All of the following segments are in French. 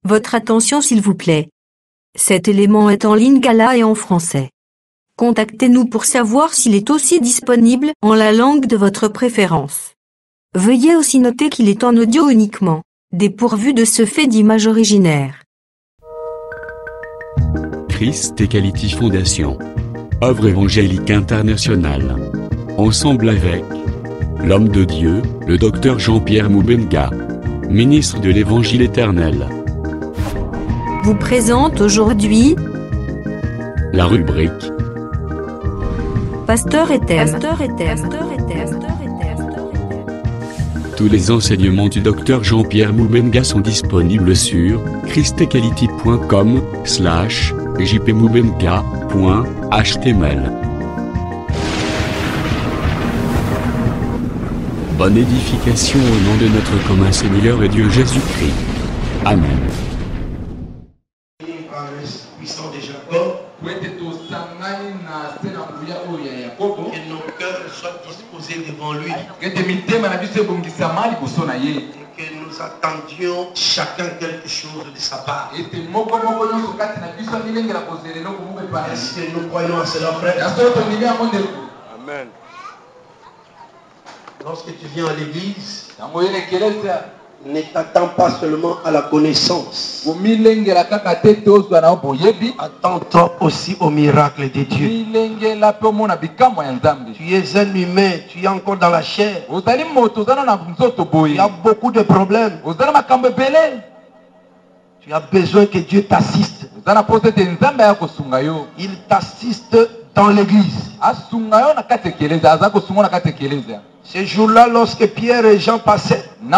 Votre attention s'il vous plaît. Cet élément est en lingala et en français. Contactez-nous pour savoir s'il est aussi disponible en la langue de votre préférence. Veuillez aussi noter qu'il est en audio uniquement, dépourvu de ce fait d'image originaire. Christ Equality Foundation. Œuvre évangélique internationale. Ensemble avec l'homme de Dieu, le docteur Jean-Pierre Moubenga, ministre de l'Évangile éternel, Vous présente aujourd'hui la rubrique Pasteur et thème. Tous les enseignements du docteur Jean-Pierre Moubenga sont disponibles sur christequality.com/jpmoubenga.html. Bonne édification au nom de notre commun Seigneur et Dieu Jésus-Christ. Amen. Puissant de Jacob, que nos cœurs soient disposés devant lui et que nous attendions chacun quelque chose de sa part. Est-ce que nous croyons à cela, frère? Amen. Lorsque tu viens à l'église, ne t'attends pas seulement à la connaissance. Attends-toi aussi au miracle de Dieu. Tu es un humain, tu es encore dans la chair. Il y a beaucoup de problèmes. Tu as besoin que Dieu t'assiste. Il t'assiste dans l'église. Ce jour-là, lorsque Pierre et Jean passaient, ils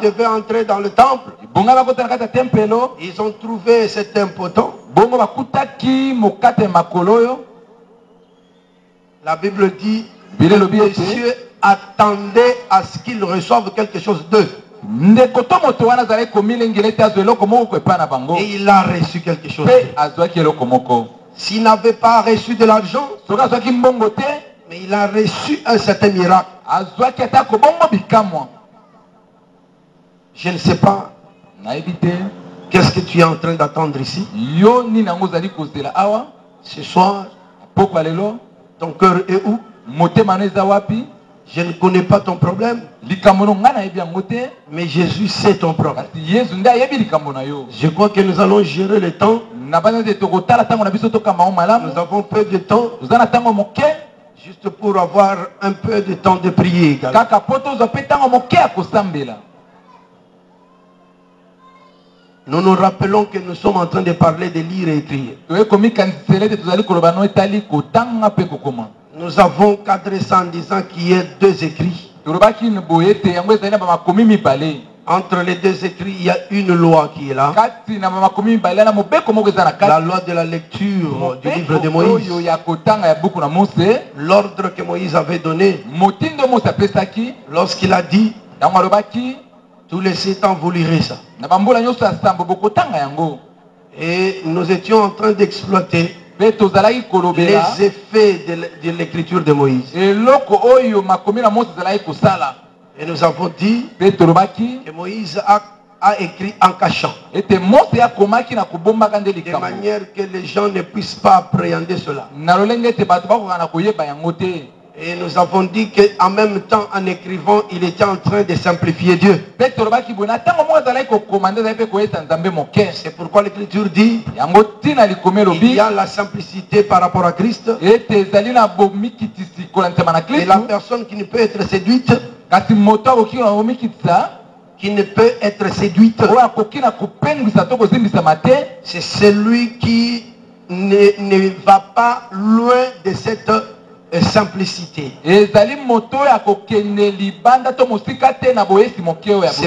devaient entrer dans le temple. Ils ont trouvé cet impotent. La Bible dit que Dieu attendait à ce qu'ils reçoivent quelque chose d'eux. Et il a reçu quelque chose d'eux. S'il n'avait pas reçu de l'argent, mais il a reçu un certain miracle. Je ne sais pas. Qu'est-ce que tu es en train d'attendre ici? Ce soir, ton cœur est où? Je ne connais pas ton problème, mais Jésus sait ton problème. Je crois que nous allons gérer le temps. Nous avons peu de temps, juste pour avoir un peu de temps de prier. Nous nous rappelons que nous sommes en train de parler de lire et écrire. Nous avons cadré ça en disant qu'il y a deux écrits. Entre les deux écrits, il y a une loi qui est là. La loi de la lecture du livre de Moïse. L'ordre que Moïse avait donné. Lorsqu'il a dit, tous les 7 ans vous lirez ça. Et nous étions en train d'exploiter les effets de l'écriture de Moïse. Et nous avons dit que Moïse a écrit en cachant, de manière que les gens ne puissent pas appréhender cela. Et nous avons dit qu'en même temps, en écrivant, il était en train de simplifier Dieu. C'est pourquoi l'écriture dit il y a la simplicité par rapport à Christ. Et la personne qui ne peut être séduite, c'est celui qui ne va pas loin de cette simplicité. C'est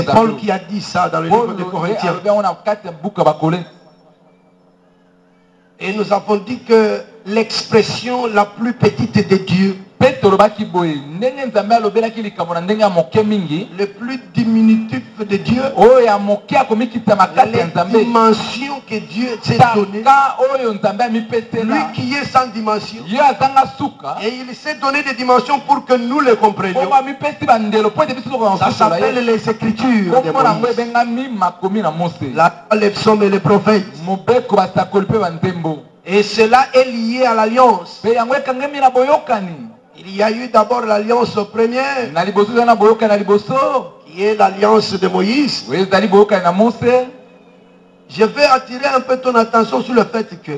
Paul qui a dit ça dans le livre de Corinthiens. Et nous avons dit que l'expression la plus petite de Dieu le plus diminutif de Dieu, la dimension que Dieu s'est donnée, lui qui est sans dimension, et il s'est donné des dimensions pour que nous les comprenions. Ça s'appelle les Écritures de Moïse, les psaumes et les prophètes. Et cela est lié à l'alliance. Il y a eu d'abord l'alliance première, qui est l'alliance de Moïse. Je vais attirer un peu ton attention sur le fait que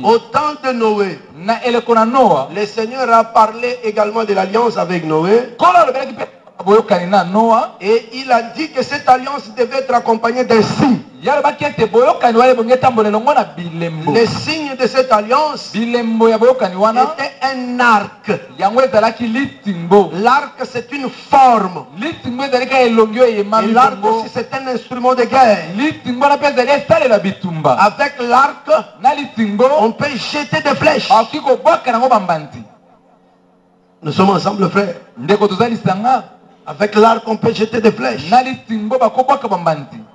au temps de Noé, le Seigneur a parlé également de l'alliance avec Noé. Et il a dit que cette alliance devait être accompagnée d'un signe. Le signe de cette alliance était un arc. L'arc, c'est une forme. Et l'arc aussi, c'est un instrument de guerre. Avec l'arc, on peut jeter des flèches. Nous sommes ensemble, frères. Avec l'arc, on peut jeter des flèches.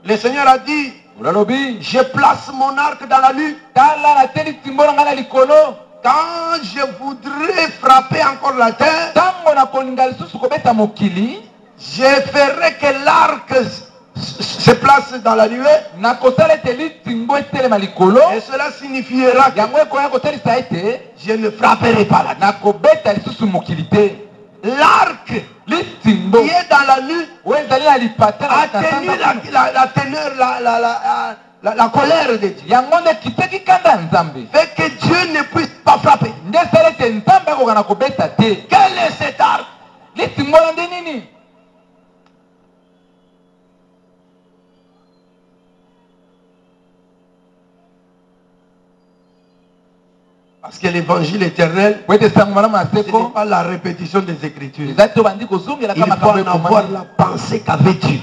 Le Seigneur a dit, je place mon arc dans la nuit. Quand je voudrais frapper encore la terre, je ferai que l'arc se place dans la nuée. Et cela signifiera que je ne frapperai pas la terre. L'arc qui est dans la nuit a tenu la colère de Dieu. Fait que Dieu ne puisse pas frapper. Quel est cet arc? Parce que l'évangile éternel, ce n'est pas la répétition des Écritures. Il faut en avoir la pensée qu'avait Dieu.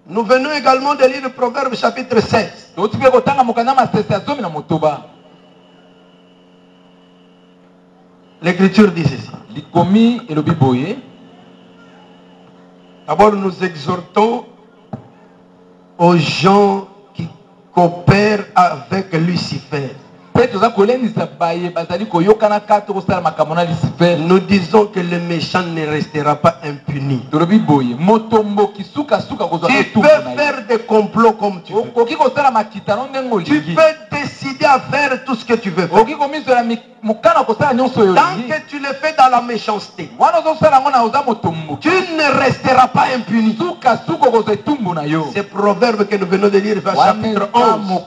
Nous venons également de lire le Proverbe chapitre 16. L'Écriture dit ceci. D'abord, nous exhortons aux gens qui coopèrent avec Lucifer. Nous disons que le méchant ne restera pas impuni. Tu peux faire des complots comme tu veux. Tu peux décider à faire tout ce que tu veux faire. Tant que tu le fais dans la méchanceté, tu ne resteras pas impuni. C'est Proverbe que nous venons de lire, chapitre 11.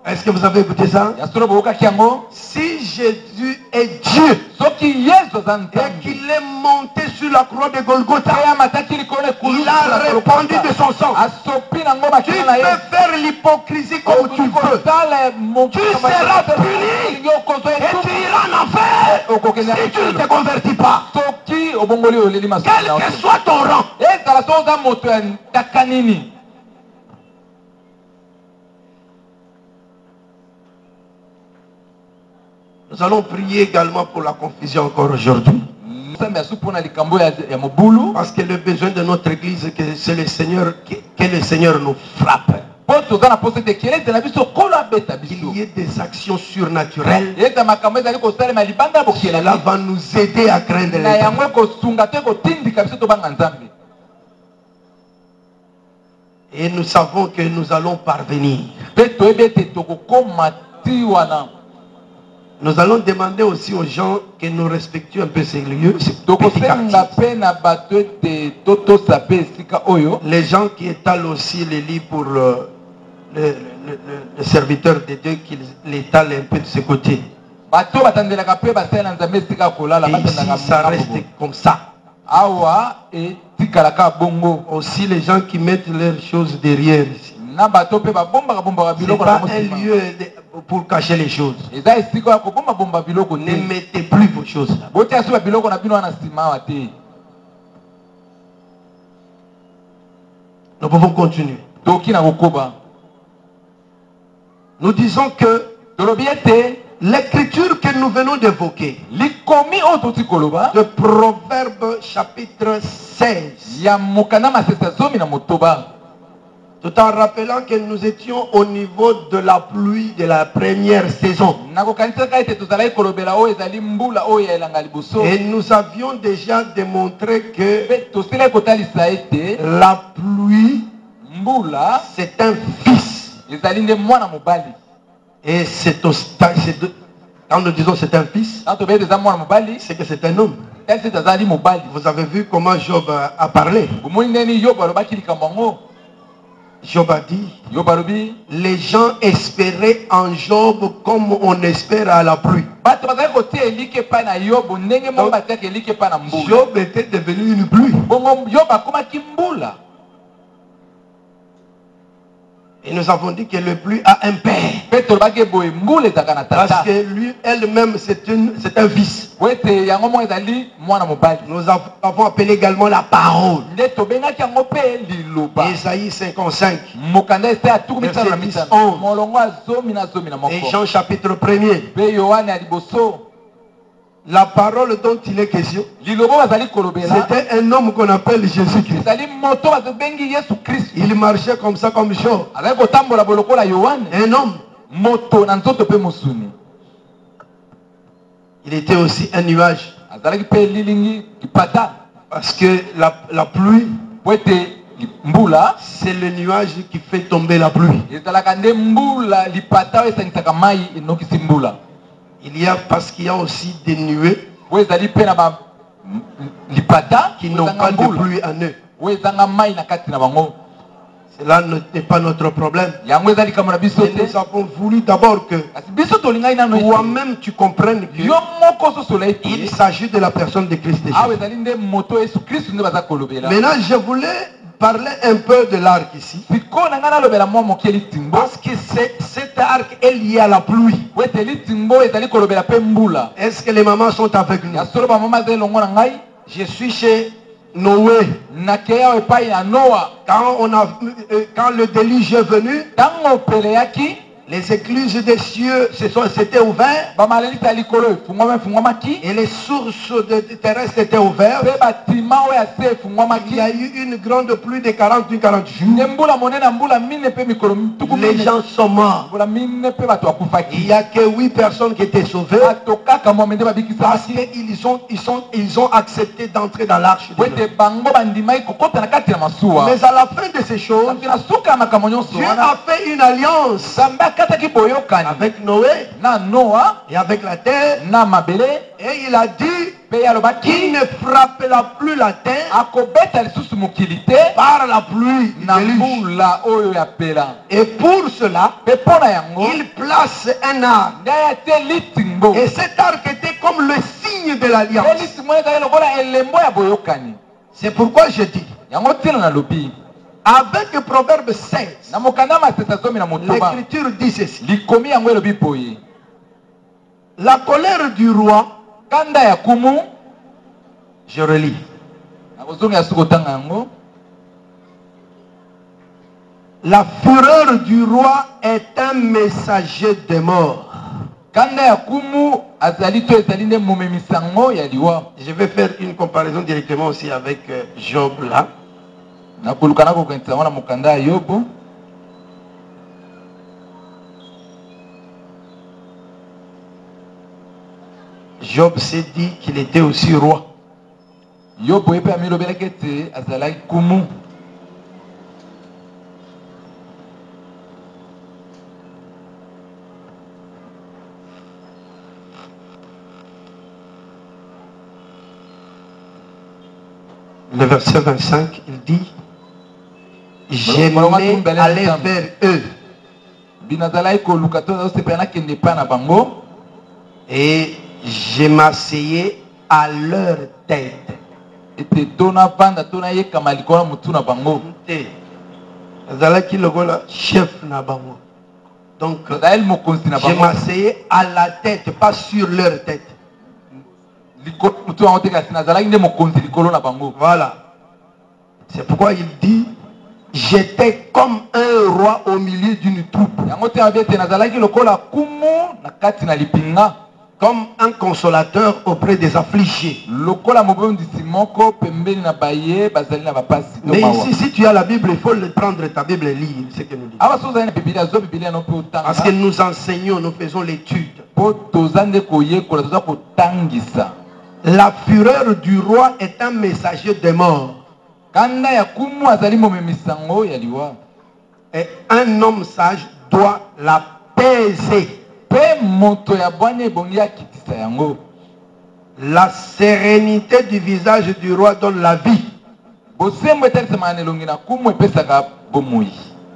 Est-ce que vous avez écouté ça? Si Jésus est Dieu et qu'il est monté sur la croix de Golgotha, il a répandu de son sang. Tu peux faire l'hypocrisie comme tu veux. Tu seras puni et tu iras en enfer si tu ne te convertis pas. Quel que soit ton rang. Nous allons prier également pour la confusion encore aujourd'hui. Parce que le besoin de notre église, c'est le Seigneur, que le Seigneur nous frappe. Qu'il y ait des actions surnaturelles. Cela va nous aider à craindre l'Éternel. Et nous savons que nous allons parvenir. Nous allons demander aussi aux gens que nous respections un peu ces lieux. Les gens qui étalent aussi les lits pour les serviteurs de Dieu, qu'ils l'étalent un peu de ce côté. Et ici, ça reste comme ça. Aussi les gens qui mettent leurs choses derrière ici. Ce n'est pas un lieu pour cacher les choses. Ne mettez plus vos choses là. Nous pouvons continuer. Nous disons que l'écriture que nous venons d'évoquer, de Proverbes chapitre 16, tout en rappelant que nous étions au niveau de la pluie de la première saison. Et nous avions déjà démontré que la pluie, c'est un fils. Et quand nous disons c'est un fils, c'est que c'est un homme. Vous avez vu comment Job a parlé. Job a dit, les gens espéraient en Job comme on espère à la pluie. Donc, Job était devenu une pluie. Et nous avons dit que le pluie a un père. Parce que lui, elle-même, c'est un fils. Nous avons appelé également la parole. Ésaïe 55. Verset 10, 11. Et Jean chapitre 1er. La parole dont il est question, c'était un homme qu'on appelle Jésus-Christ. Il marchait comme ça, comme Job. Un homme. Il était aussi un nuage. Parce que la pluie, c'est le nuage qui fait tomber la pluie. Parce qu'il y a aussi des nuées qui n'ont pas de pluie en eux. Cela n'est pas notre problème. Et nous avons voulu d'abord que toi-même tu comprennes qu'il s'agit de la personne de Christ. Maintenant, je voulais parler un peu de l'arc ici. Parce que cet arc est lié à la pluie. Est-ce que les mamans sont avec nous? Je suis chez Noé. Quand le déluge est venu, les écluses des cieux s'étaient ouvertes et les sources terrestres étaient ouvertes. Il y a eu une grande pluie de 40 jours. Les gens sont morts. Il n'y a que 8 personnes qui étaient sauvées parce qu'ils ont accepté d'entrer dans l'arche de Noé. Mais à la fin de ces choses, Dieu a fait une alliance avec Noé et avec la terre, et il a dit qu'il ne frappera plus la terre par la pluie du déluge. Et pour cela, il place un arc. Et cet arc était comme le signe de l'alliance. C'est pourquoi je dis, avec Proverbe 16, l'écriture dit ceci. La colère du roi, je relis. La fureur du roi est un messager de mort. Je vais faire une comparaison directement aussi avec Job là. Job s'est dit qu'il était aussi roi. Le verset 25, il dit: j'aimais aller vers eux. Et je m'asseyais à leur tête. Chef na bango. Donc, je m'asseyais à la tête, pas sur leur tête. Voilà. C'est pourquoi il dit j'étais comme un roi au milieu d'une troupe. Comme un consolateur auprès des affligés. Mais ici, si tu as la Bible, il faut prendre ta Bible et lire ce que nous dit. Parce que nous enseignons, nous faisons l'étude. La fureur du roi est un messager de mort. Et un homme sage doit l'apaiser. La sérénité du visage du roi donne la vie.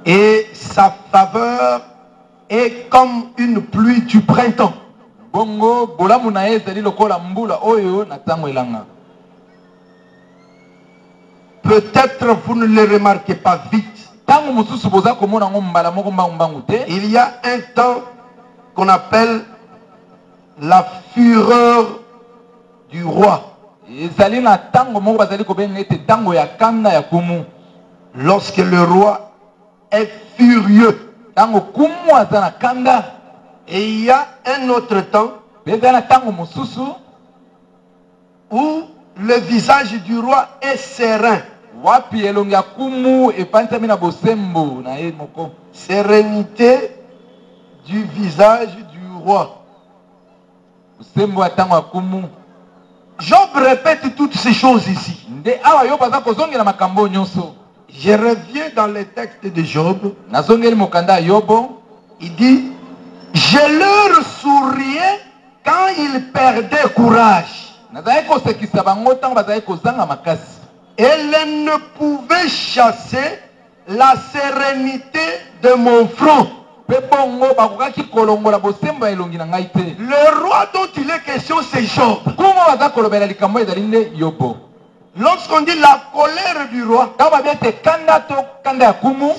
Et sa faveur est comme une pluie du printemps. Peut-être vous ne le remarquez pas vite. Il y a un temps qu'on appelle la fureur du roi. Lorsque le roi est furieux. Et il y a un autre temps où le visage du roi est serein. Sérénité du visage du roi. Job répète toutes ces choses ici. Je reviens dans les textes de Job. Il dit, je leur souriais quand ils perdaient courage. Elle ne pouvait chasser la sérénité de mon front. Le roi dont il est question, c'est Job. Lorsqu'on dit la colère du roi,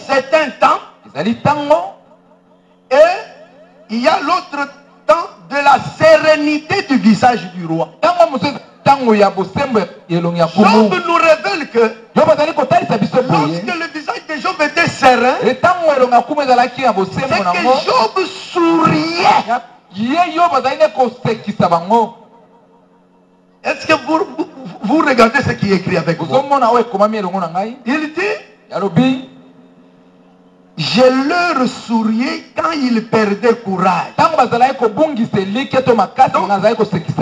c'est un temps. Et il y a l'autre temps de la sérénité du visage du roi. Job nous révèle que lorsque le visage de Job était serein, c'est que Job souriait. Est-ce que vous regardez ce qui est écrit avec moi? Il dit, je leur souriais quand ils perdaient courage. Donc,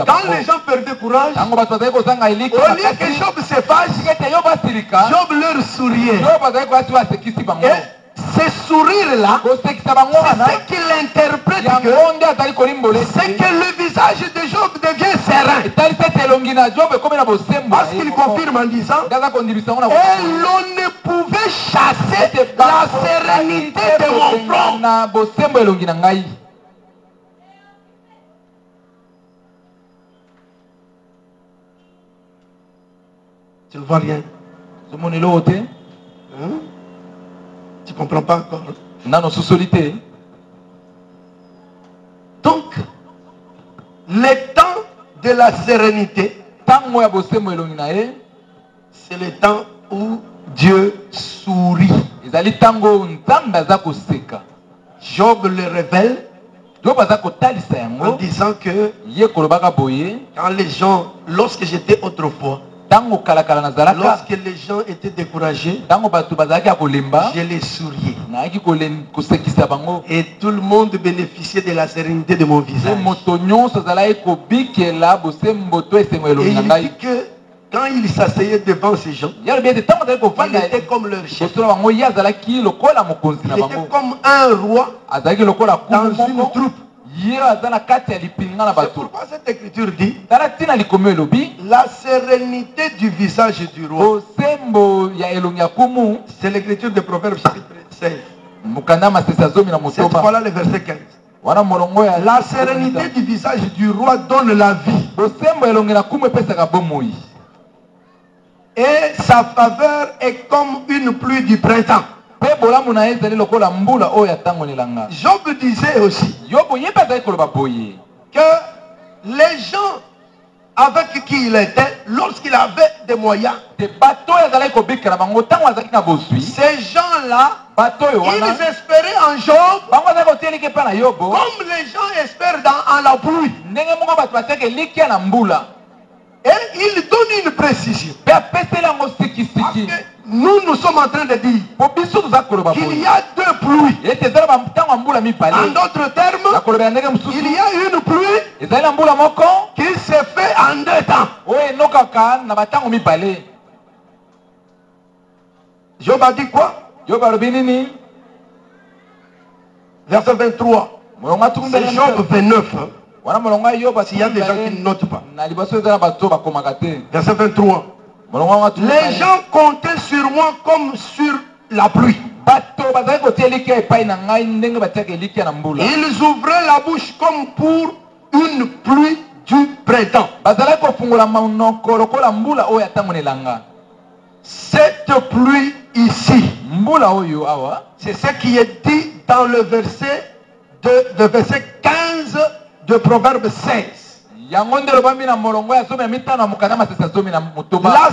quand les gens perdaient courage, au lieu que Job se fâche, Job leur souriait. Et ce sourire-là, c'est ce qu'il interprète que c'est que le visage de Job devient serein. Parce qu'il confirme en disant, et l'on ne pouvait chasser la sérénité de mon front. Tu ne vois rien? Hein? Tu ne comprends pas encore? Donc, le temps de la sérénité, c'est le temps où Dieu sourit. Job le révèle en disant que quand les gens, lorsque j'étais autrefois, lorsque les gens étaient découragés, je les souriais. Et tout le monde bénéficiait de la sérénité de mon visage. Et il dit que quand il s'asseyait devant ces gens, il était comme leur chef. Il était comme un roi dans une troupe. C'est pourquoi cette écriture dit la sérénité du visage du roi. C'est l'écriture de Proverbes chapitre 16. Cette fois-là, le verset 15. La sérénité du visage du roi donne la vie. Et sa faveur est comme une pluie du printemps. Job disait aussi que les gens avec qui il était lorsqu'il avait des moyens. Ces gens-là, ils espéraient en Job comme les gens espèrent en la pluie. Et il donne une précision. Nous sommes en train de dire qu'il y a deux pluies. En d'autres termes, il y a une pluie qui se fait en deux temps. Job a dit quoi? Verset 23. C'est Job 29. S'il y a des gens qui ne notent pas. Verset 23. Les gens comptaient sur moi comme sur la pluie. Ils ouvraient la bouche comme pour une pluie du printemps. Cette pluie ici, c'est ce qui est dit dans le verset 15 de Proverbe 16. La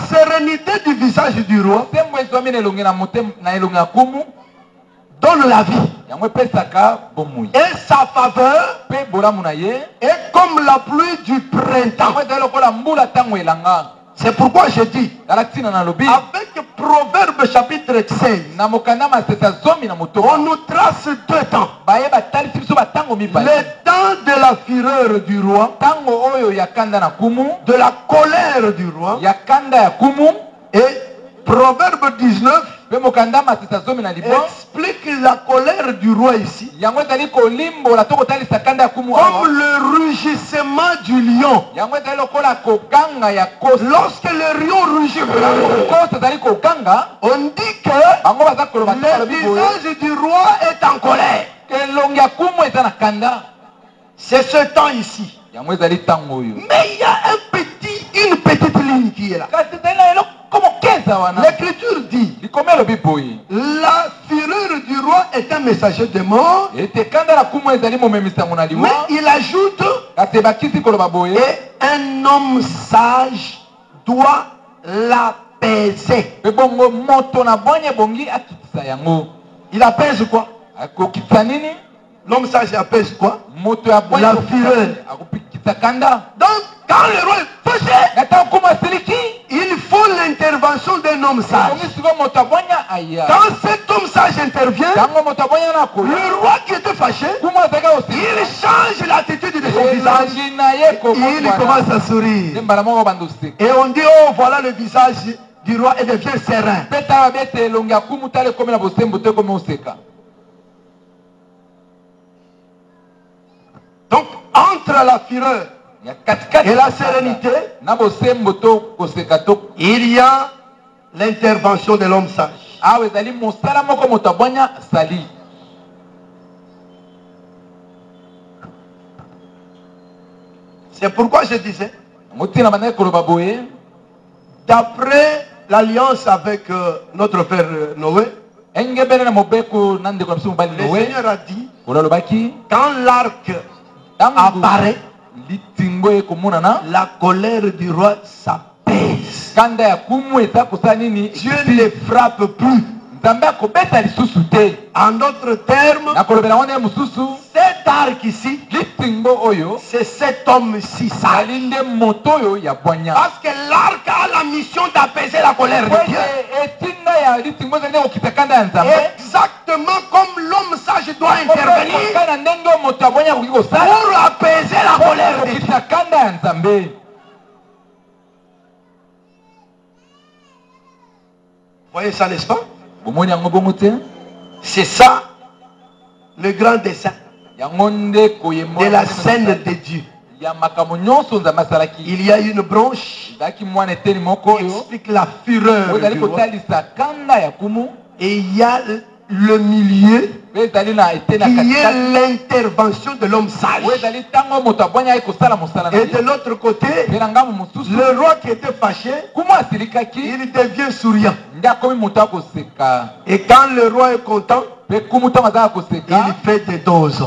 sérénité du visage du roi donne la vie. Et sa faveur est comme la pluie du printemps. C'est pourquoi je dis, avec Proverbe chapitre 16, on nous trace deux temps. Le temps de la fureur du roi, de la colère du roi, et Proverbe 19 explique la colère du roi ici comme le rugissement du lion. Lorsque le lion rugit, on dit que le visage du roi est en colère. C'est ce temps ici. Mais il y a une petite ligne qui est là. L'écriture dit la fureur du roi est un messager de mort. Mais il ajoute et un homme sage doit l'apaiser. Il apaise quoi? L'homme sage apaise quoi? La fureur. Donc quand le roi est fâché, il faut l'intervention d'un homme sage. Quand cet homme sage intervient, le roi qui était fâché, il change l'attitude de son visage. Il commence à sourire. Et on dit, oh voilà le visage du roi et devient serein. Donc entre la fureur et la sérénité, il y a l'intervention de l'homme sage. C'est pourquoi je disais, d'après l'alliance avec notre frère Noé, le Seigneur a dit, quand l'arc apparaît, la colère du roi s'apaise. Dieu ne les frappe plus. En d'autres termes, cet arc ici, c'est cet homme-ci sage. Parce que l'arc a la mission d'apaiser la colère de Dieu. Exactement comme l'homme sage doit intervenir pour apaiser la colère de Dieu. Voyez ça, n'est-ce pas? C'est ça le grand dessein de la scène de Dieu. Il y a une branche qui explique la fureur du roi. Et il y a le milieu qui est l'intervention de l'homme sage. Et de l'autre côté, le roi qui était fâché, il devient souriant. Et quand le roi est content, il fait des doses.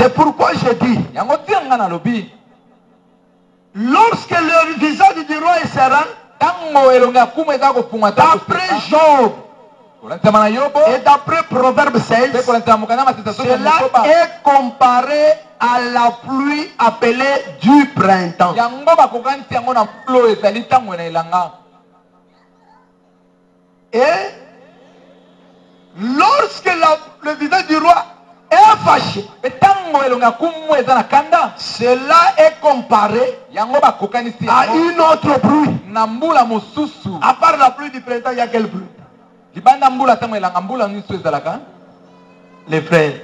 C'est pourquoi je dis, lorsque le visage du roi est serein, d'après Job et d'après Proverbe 16, cela est comparé à la pluie appelée du printemps. Et lorsque le visage du roi est fâché, cela est comparé à une autre pluie. À part la pluie du printemps, il y a quelle pluie? Les frères,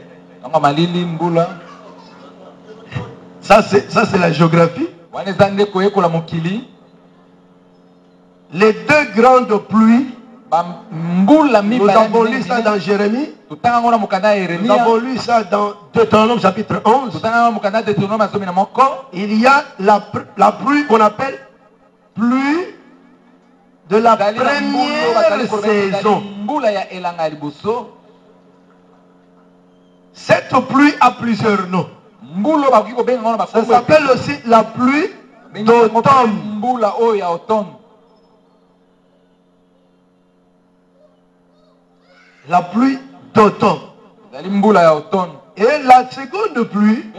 ça c'est la géographie. Les deux grandes pluies, nous avons lu ça dans Jérémie, nous avons lu ça dans Deutéronome chapitre 11. Il y a la pluie qu'on appelle pluie de la première saison. Cette pluie a plusieurs noms. Ça s'appelle aussi la pluie d'automne. La pluie d'automne. Et la seconde pluie,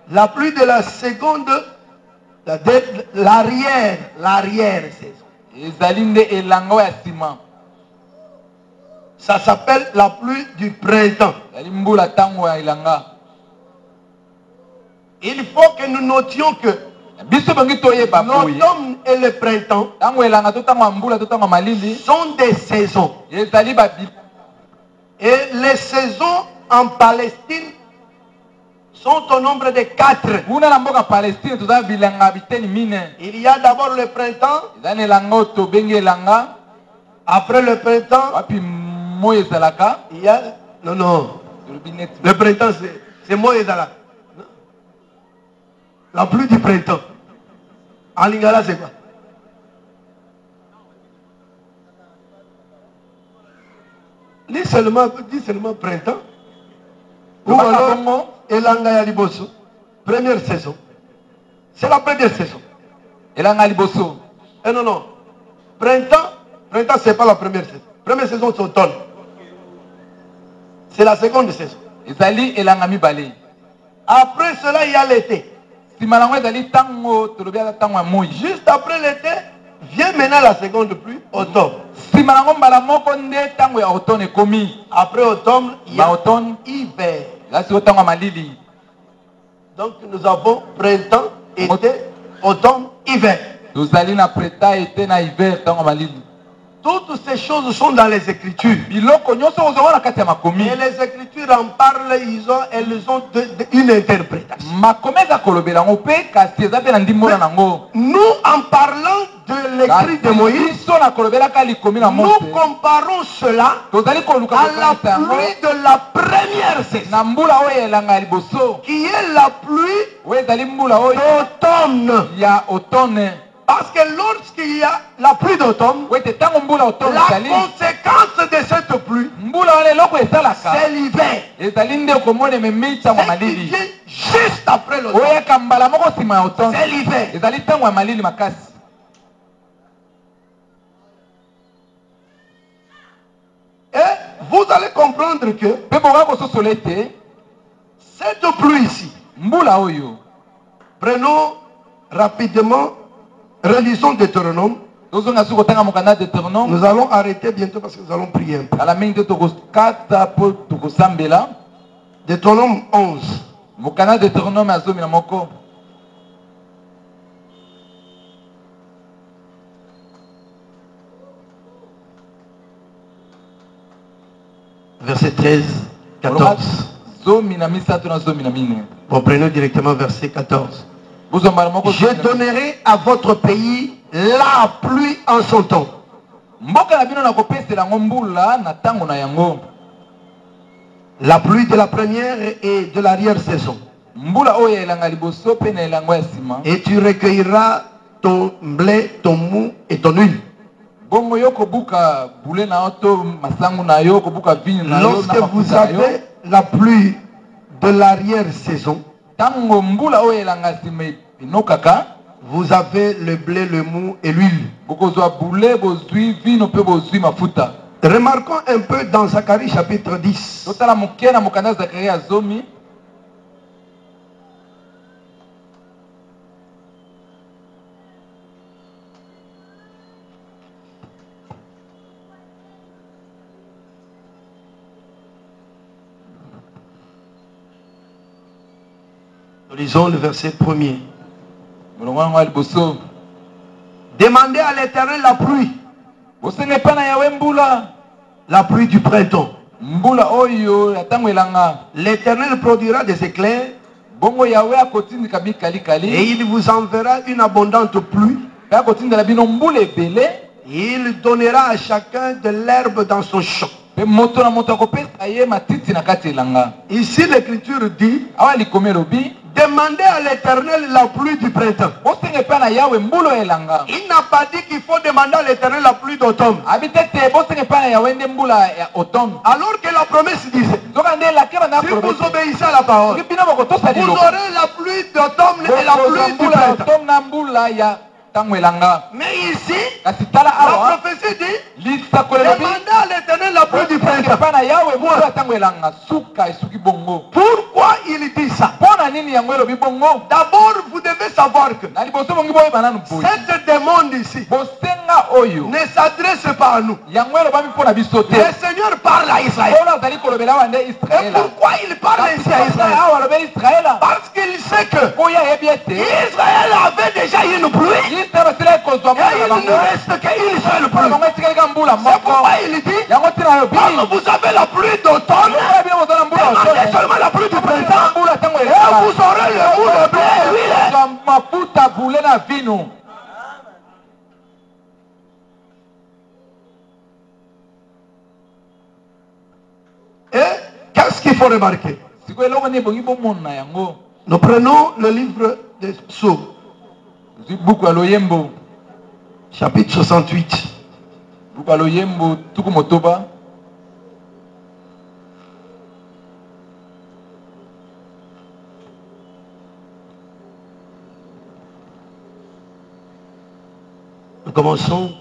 la pluie de la seconde, l'arrière saison. Ça s'appelle la pluie du printemps. Il faut que nous notions que l'automne et le printemps sont des saisons. Et les saisons en Palestine sont au nombre de 4. Il y a d'abord le printemps. Après le printemps, il y a... Non. Le printemps, c'est Moïzalaka. La pluie du printemps. En lingala, c'est quoi? Dis seulement printemps. Ou alors, Elanga Liboso. Première saison. C'est la première saison. Elanga Liboso. Eh non. Printemps, c'est pas la première saison. Première saison, c'est automne. C'est la seconde saison. Après cela, il y a l'été. Juste après l'été, vient maintenant la seconde pluie, automne. Après automne, il y a hiver. Donc nous avons printemps, été, automne, hiver. Toutes ces choses sont dans les Écritures. Et les Écritures en parlent, elles ont une interprétation. Nous, en parlant de l'écrit de Moïse, nous comparons cela à la pluie de la première saison, qui est la pluie d'automne. Parce que lorsqu'il y a la pluie d'automne, la conséquence de cette pluie, c'est l'hiver. Ce qui vient juste après l'automne, c'est l'hiver. Et vous allez comprendre que cette pluie ici, prenons rapidement, relisons Deutéronome. Nous allons arrêter bientôt parce que nous allons prier un peu. Deutéronome 11. Verset 13, 14. Reprenons directement verset 14. Je donnerai à votre pays la pluie en son temps. La pluie de la première et de l'arrière-saison. Et tu recueilleras ton blé, ton mou et ton huile. Lorsque vous avez la pluie de l'arrière-saison, vous avez le blé, le mou et l'huile. Remarquons un peu dans Zacharie chapitre 10. Nous lisons le verset 1er. Demandez à l'Éternel la pluie. La pluie du printemps. L'Éternel produira des éclairs. Et il vous enverra une abondante pluie. Il donnera à chacun de l'herbe dans son champ. Ici l'écriture dit, demandez à l'Éternel la pluie du printemps. Il n'a pas dit qu'il faut demander à l'Éternel la pluie d'automne. Alors que la promesse disait, si vous obéissez à la parole, vous aurez la pluie d'automne et la pluie du printemps. Mais ici, la prophétie dit, demandez à l'Éternel la pluie du printemps. Pourquoi il dit ça? D'abord, vous devez savoir que cette demande ici ne s'adresse pas à nous. Le Seigneur parle à Israël. Et pourquoi il parle ici à Israël? Parce qu'il sait que Israël avait déjà une pluie. Et il ne reste qu'une seule pluie. C'est pourquoi il dit, comme vous avez la pluie d'automne, demandez seulement la pluie du printemps. Et vous aurez le goût de blé et l'huile. Et qu'est-ce qu'il faut remarquer? Nous prenons le livre des psaumes. Chapitre 68. Nous commençons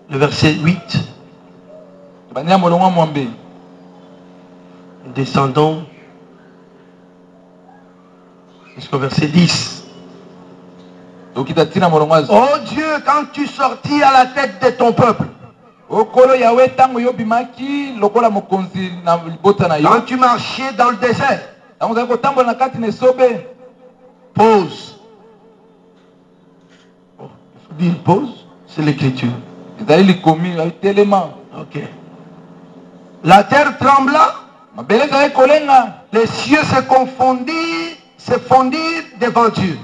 le verset 8. Nous descendons jusqu'au verset 10. Oh Dieu, quand tu sortis à la tête de ton peuple, quand tu marchais dans le désert, pause. Oh, il faut dire pause, c'est l'écriture. Ok. La terre trembla, les cieux se fondirent devant Dieu.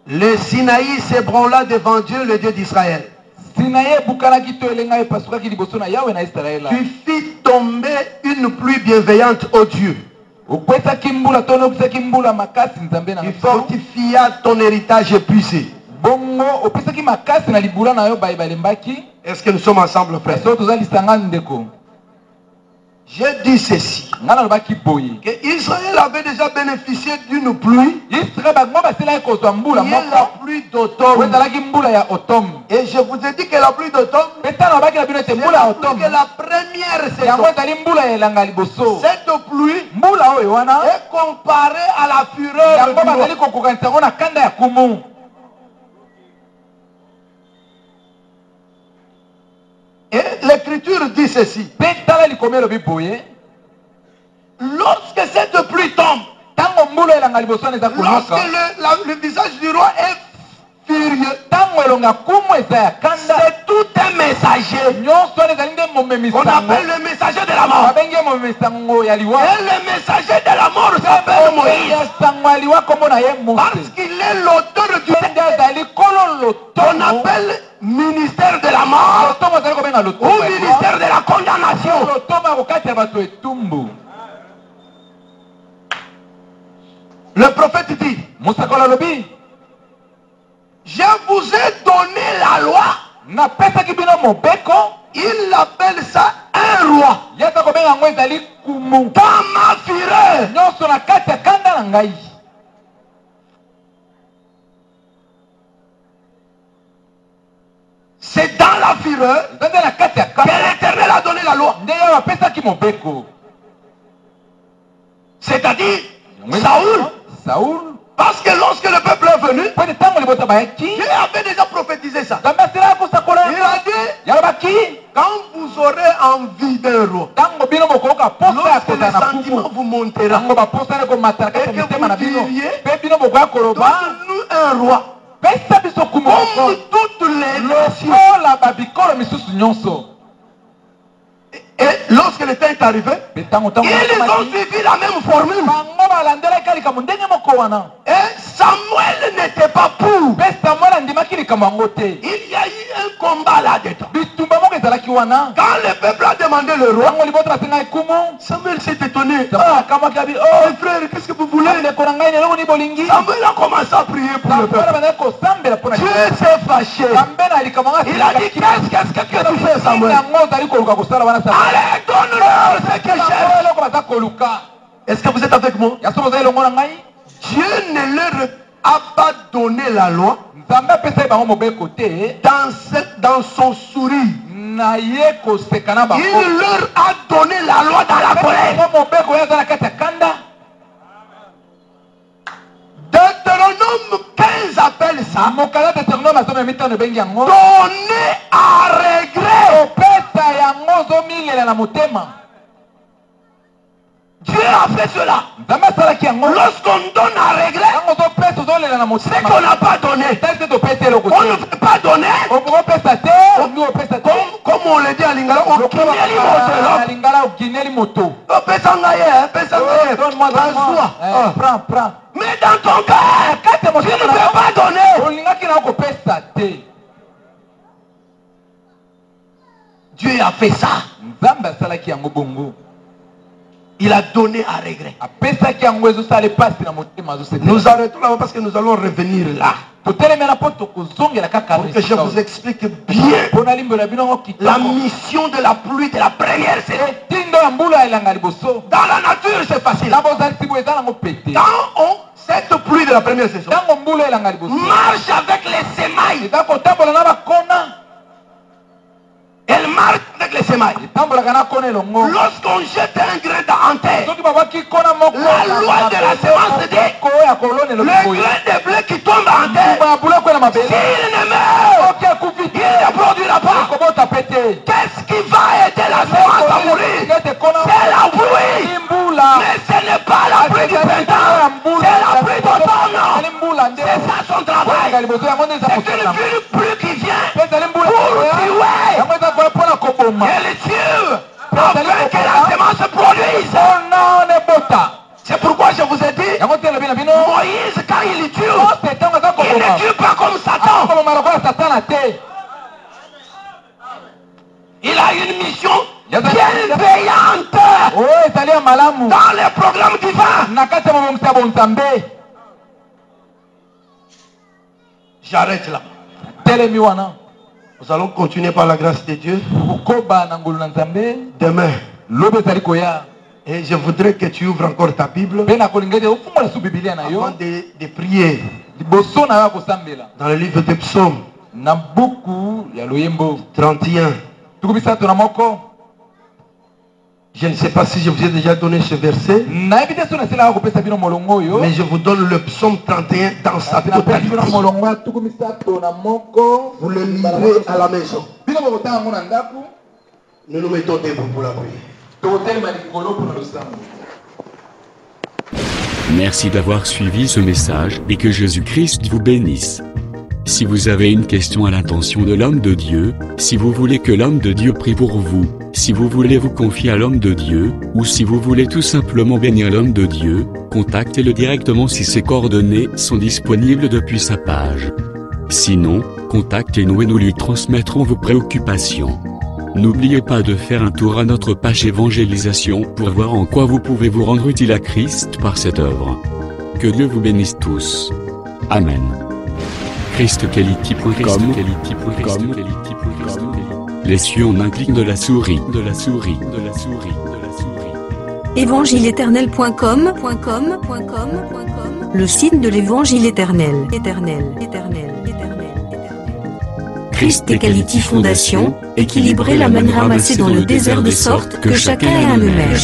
Le Sinaï s'ébranla devant Dieu, le Dieu d'Israël. Tu fis tomber une pluie bienveillante, ô Dieu. Tu fortifias ton héritage épuisé. Est-ce que nous sommes ensemble, frères? J'ai dit ceci, que Israël avait déjà bénéficié d'une pluie, qui est la pluie d'automne. Et je vous ai dit que la pluie d'automne, c'est la première saison. Cette pluie est comparée à la fureur du vent. Et l'écriture dit ceci. Lorsque cette pluie tombe, lorsque le visage du roi est furieux, c'est tout un messager. On appelle le messager de la mort. Et le messager de la mort s'appelle Moïse. Parce qu'il est l'auteur du qu'on appelle ministère de la mort ou ministère de la condamnation. Le prophète dit, je vous ai donné la loi Il appelle ça un roi. Dans ma fureur. C'est dans la fureur que l'Éternel a donné la loi. C'est-à-dire Saoul. Parce que lorsque le peuple est venu, Dieu avait déjà prophétisé ça. Il a dit, quand vous aurez envie d'un roi, lorsque les sentiments vous monteront, et que vous diriez, donne-nous un roi. Comme toutes les nations. Et lorsque le temps est arrivé, ils ont suivi la même formule. Et Samuel n'était pas pour. Il y a eu un combat là-dedans. Quand le peuple a demandé le roi, Samuel s'est étonné. Oh frère, qu'est-ce que vous voulez? Samuel a commencé à prier pour le peuple. Dieu s'est fâché. Il a dit, qu'est-ce que tu fais, Samuel? Allez, donne-leur ce qu'ils cherchent. Est-ce que vous êtes avec moi? Dieu ne leur a pas donné la loi dans son sourire. Il leur a donné la loi dans la colère. Deutéronome 15 appelle ça donner à regret. Dieu a fait cela. Lorsqu'on donne à regret, c'est qu'on n'a pas donné. On ne veut pas donner. Comme on le dit à Lingala, prends. Mais dans ton cœur, tu ne veux pas donner. Dieu a fait ça. Il a donné à regret. Nous arrêtons là parce que nous allons revenir là. Pour que je vous explique bien la mission de la pluie de la première saison. Dans la nature, c'est facile. Quand cette pluie de la première saison marche avec les semailles. Elle marche avec les semailles. Lorsqu'on jette un grain en terre, la loi de la semence dit le grain de blé qui tombe en terre, s'il ne meurt, il ne produira pas. Qu'est-ce qui va aider la semence à mourir? C'est la pluie. Mais ce n'est pas la pluie du printemps, c'est la pluie d'automne. C'est ça son travail. C'est une pluie qui vient pour tuer. Elle tue afin que la semence se produise. C'est pourquoi je vous ai dit, Moïse, quand il tue, il ne tue pas comme Satan. Il a une mission bienveillante dans les programmes divins. J'arrête là. Nous allons continuer par la grâce de Dieu demain. Et je voudrais que tu ouvres encore ta Bible avant de prier dans le livre des psaumes 31. Je ne sais pas si je vous ai déjà donné ce verset, mais je vous donne le psaume 31 dans sa totalité. Vous le lirez à la maison. Nous nous mettons debout pour la prière. Merci d'avoir suivi ce message et que Jésus-Christ vous bénisse. Si vous avez une question à l'intention de l'homme de Dieu, si vous voulez que l'homme de Dieu prie pour vous, si vous voulez vous confier à l'homme de Dieu, ou si vous voulez tout simplement bénir l'homme de Dieu, contactez-le directement si ses coordonnées sont disponibles depuis sa page. Sinon, contactez-nous et nous lui transmettrons vos préoccupations. N'oubliez pas de faire un tour à notre page évangélisation pour voir en quoi vous pouvez vous rendre utile à Christ par cette œuvre. Que Dieu vous bénisse tous. Amen. christquality.com. Les cieux en un clic de la souris. Évangile-éternel.com, le site de l'évangile éternel. Christ Equality Fondation, équilibrer la manne ramassée dans le désert de sorte que chacun ait un numéro.